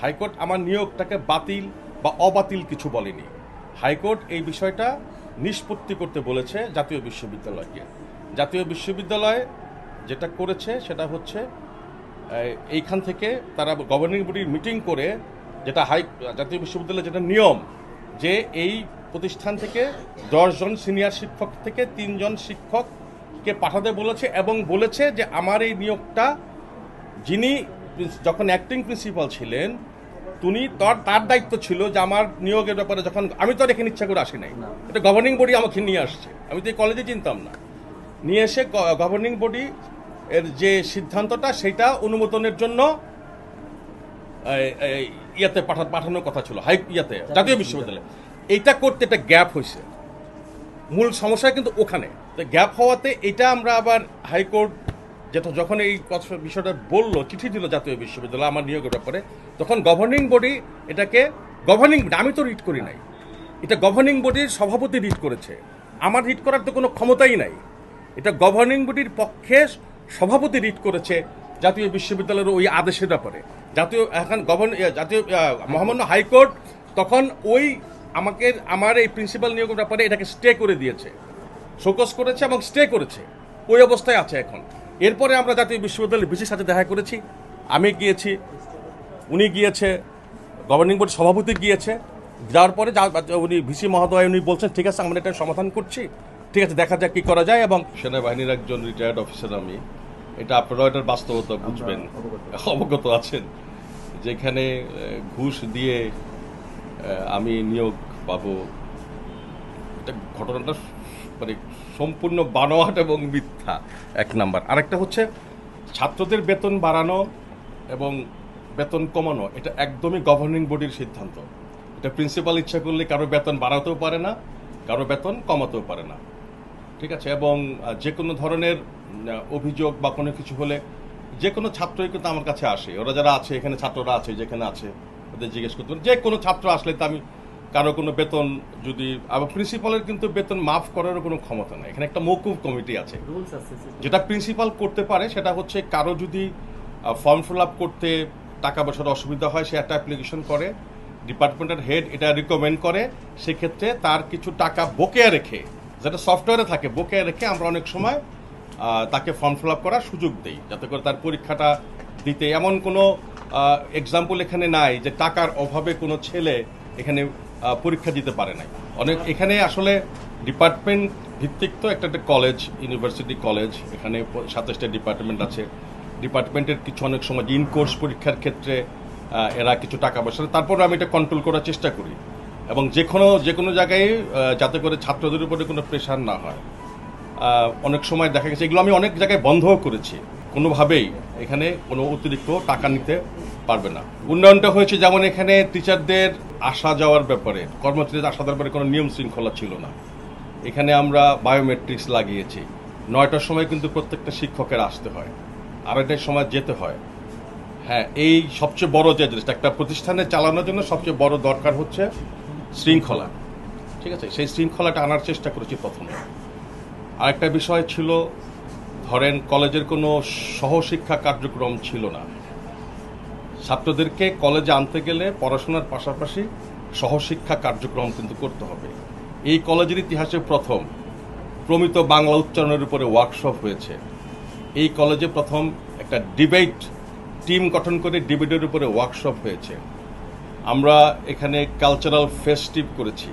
High court আমার নিয়োগটাকে বাতিল বা অবাতিল কিছু বলেনি। হাইকোর্ট এই বিষয়টা নিষ্পত্তি করতে বলেছে জাতীয় বিশ্ববিদ্যালয়কে। জাতীয় বিশ্ববিদ্যালয় যেটা করেছে সেটা হচ্ছে এইখান থেকে তারা গভর্নিং বডির মিটিং করে যেটা জাতীয় বিশ্ববিদ্যালয়ের যেটা নিয়ম যে এই প্রতিষ্ঠান থেকে 10 জন সিনিয়র শিক্ষক থেকে 3 জন শিক্ষককে পাঠাতে বলেছে এবং বলেছে যে আমার এই নিয়োগটা যিনি যখন অ্যাক্টিং প্রিন্সিপাল ছিলেন তিনি তার দায়িত্ব ছিল যে আমার নিয়োগের ব্যাপারে যখন আমি তো আর এখানে ইচ্ছা করে আসি নাই, এটা গভর্নিং বডি আমাকে নিয়ে আসছে, আমি তো এই কলেজে চিনতাম না, নিয়ে এসে গভর্নিং বডি এর যে সিদ্ধান্তটা সেটা অনুমোদনের জন্য ইয়াতে পাঠানোর কথা ছিল জাতীয় বিশ্ববিদ্যালয়ে। এইটা করতে একটা গ্যাপ হয়েছে, মূল সমস্যা কিন্তু ওখানে তো গ্যাপ হওয়াতে এটা আমরা আবার হাইকোর্ট যেটা যখন এই বিষয়টা বললো, চিঠি দিল জাতীয় বিশ্ববিদ্যালয় আমার নিয়োগের ব্যাপারে, তখন গভর্নিং বডি এটাকে আমি তো রিড করি নাই, এটা গভর্নিং বডির সভাপতি রিড করেছে, আমার রিড করার তো কোনো ক্ষমতাই নাই, এটা গভর্নিং বডির পক্ষে সভাপতি রিড করেছে জাতীয় বিশ্ববিদ্যালয়ের ওই আদেশের ব্যাপারে। জাতীয় মহামান্য হাইকোর্ট তখন ওই আমার এই প্রিন্সিপাল নিয়োগের ব্যাপারে এটাকে স্টে করে দিয়েছে, শোকজ করেছে এবং স্টে করেছে, ওই অবস্থায় আছে এখন। এরপরে আমরা জাতীয় বিশ্ববিদ্যালয়ের ভিসির সাথে দেখা করেছি, আমি গিয়েছি, উনি গিয়েছে, গভর্নিং বোর্ড সভাপতি গিয়েছে, যাওয়ার পরে উনি ভিসি মহোদয় উনি বলছেন ঠিক আছে আমরা এটা সমাধান করছি, ঠিক আছে দেখা যাক কী করা যায়। এবং সেনাবাহিনীর একজন রিটায়ার্ড অফিসার আমি, এটা আপনারা এটার বাস্তবতা বুঝবেন, অবগত আছেন, যেখানে ঘুষ দিয়ে আমি নিয়োগ পাবো, এটা ঘটনাটা মানে সম্পূর্ণ বানোয়াট এবং মিথ্যা, এক নাম্বার। আরেকটা হচ্ছে ছাত্রদের বেতন বাড়ানো এবং বেতন কমানো, এটা একদমই গভর্নিং বডির সিদ্ধান্ত। এটা প্রিন্সিপাল ইচ্ছা করলে কারো বেতন বাড়াতেও পারে না, কারো বেতন কমাতেও পারে না, ঠিক আছে। এবং যে কোনো ধরনের অভিযোগ বা কোনো কিছু হলে যে কোনো ছাত্রই কিন্তু আমার কাছে আসে, ওরা যারা আছে এখানে ছাত্ররা আছে যেখানে আছে ওদের জিজ্ঞেস করতে পারেন, যে কোনো ছাত্র আসলে তো আমি কারো কোনো বেতন যদি আবার প্রিন্সিপালের কিন্তু বেতন মাফ করারও কোনো ক্ষমতা নেই, এখানে একটা মৌকুফ কমিটি আছে, যেটা প্রিন্সিপাল করতে পারে সেটা হচ্ছে কারো যদি ফর্ম ফিল আপ করতে টাকা পয়সার অসুবিধা হয় সে একটা অ্যাপ্লিকেশন করে, ডিপার্টমেন্টের হেড এটা রিকমেন্ড করে, সেক্ষেত্রে তার কিছু টাকা বকেয়া রেখে, যেটা সফটওয়্যারে থাকে বকেয়া রেখে আমরা অনেক সময় তাকে ফর্ম ফিল আপ করার সুযোগ দেই, যাতে করে তার পরীক্ষাটা দিতে এমন কোনো এক্সাম্পল এখানে নাই যে টাকার অভাবে কোনো ছেলে এখানে পরীক্ষা দিতে পারে নাই। অনেক এখানে আসলে ডিপার্টমেন্ট ভিত্তিক তো একটা কলেজ, ইউনিভার্সিটি কলেজ, এখানে 27টা ডিপার্টমেন্ট আছে, ডিপার্টমেন্টের কিছু অনেক সময় ইন কোর্স পরীক্ষার ক্ষেত্রে এরা কিছু টাকা পয়সা, তারপরে আমি এটা কন্ট্রোল করার চেষ্টা করি এবং যে কোনো জায়গায় যাতে করে ছাত্রদের উপরে কোনো প্রেশার না হয়। অনেক সময় দেখা গেছে এগুলো আমি অনেক জায়গায় বন্ধও করেছি, কোনোভাবেই এখানে কোনো অতিরিক্ত টাকা নিতে পারবে না। উন্নয়নটা হয়েছে যেমন এখানে টিচারদের আসা যাওয়ার ব্যাপারে, কর্মচারীদের আসা যাওয়ার ব্যাপারে কোনো নিয়ম শৃঙ্খলা ছিল না, এখানে আমরা বায়োমেট্রিক্স লাগিয়েছি, 9টার সময় কিন্তু প্রত্যেকটা শিক্ষকের আসতে হয়, 2:30টার সময় যেতে হয়। হ্যাঁ, এই সবচেয়ে বড় যে জিনিসটা একটা প্রতিষ্ঠানে চালানোর জন্য সবচেয়ে বড় দরকার হচ্ছে শৃঙ্খলা, ঠিক আছে, সেই শৃঙ্খলাটা আনার চেষ্টা করেছি প্রথমে। আরেকটা বিষয় ছিল, ধরেন কলেজের কোনো সহশিক্ষা কার্যক্রম ছিল না, ছাত্রদেরকে কলেজে আনতে গেলে পড়াশোনার পাশাপাশি সহশিক্ষা কার্যক্রম কিন্তু করতে হবে। এই কলেজের ইতিহাসে প্রথম প্রমিত বাংলা উচ্চারণের উপরে ওয়ার্কশপ হয়েছে, এই কলেজে প্রথম একটা ডিবেট টিম গঠন করে ডিবেটের উপরে ওয়ার্কশপ হয়েছে, আমরা এখানে কালচারাল ফেস্টিভ করেছি,